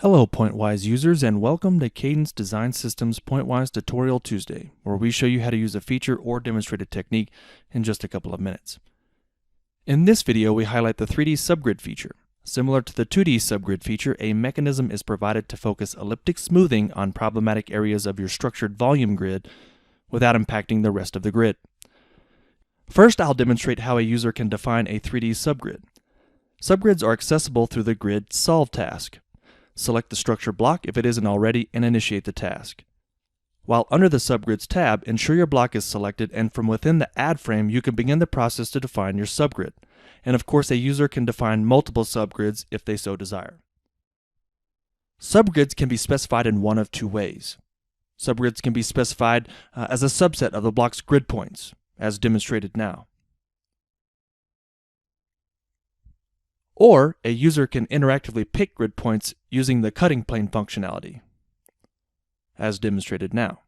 Hello Pointwise users, and welcome to Cadence Design Systems Pointwise Tutorial Tuesday, where we show you how to use a feature or demonstrate a technique in just a couple of minutes. In this video, we highlight the 3D subgrid feature. Similar to the 2D subgrid feature, a mechanism is provided to focus elliptic smoothing on problematic areas of your structured volume grid without impacting the rest of the grid. First, I'll demonstrate how a user can define a 3D subgrid. Subgrids are accessible through the Grid Solve task. Select the structure block if it isn't already and initiate the task. While under the Subgrids tab, ensure your block is selected, and from within the Add frame you can begin the process to define your subgrid. And of course, a user can define multiple subgrids if they so desire. Subgrids can be specified in one of two ways. Subgrids can be specified as a subset of the block's grid points, as demonstrated now. Or a user can interactively pick grid points using the cutting plane functionality, as demonstrated now.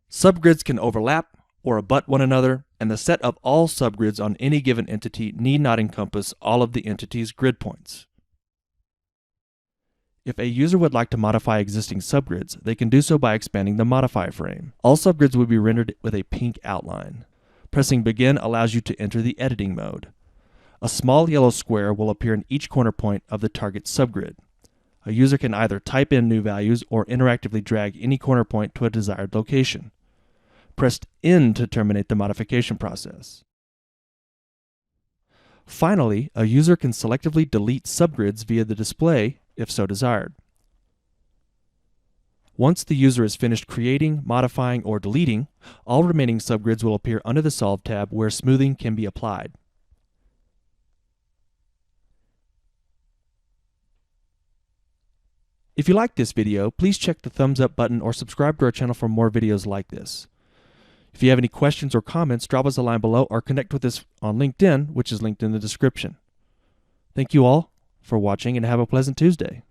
Subgrids can overlap or abut one another, and the set of all subgrids on any given entity need not encompass all of the entity's grid points. If a user would like to modify existing subgrids, they can do so by expanding the Modify frame. All subgrids will be rendered with a pink outline. Pressing Begin allows you to enter the editing mode. A small yellow square will appear in each corner point of the target subgrid. A user can either type in new values or interactively drag any corner point to a desired location. Press End to terminate the modification process. Finally, a user can selectively delete subgrids via the display if so desired. Once the user is finished creating, modifying, or deleting, all remaining subgrids will appear under the Solve tab where smoothing can be applied. If you liked this video, please check the thumbs up button or subscribe to our channel for more videos like this. If you have any questions or comments, drop us a line below or connect with us on LinkedIn, which is linked in the description. Thank you all for watching and have a pleasant Tuesday.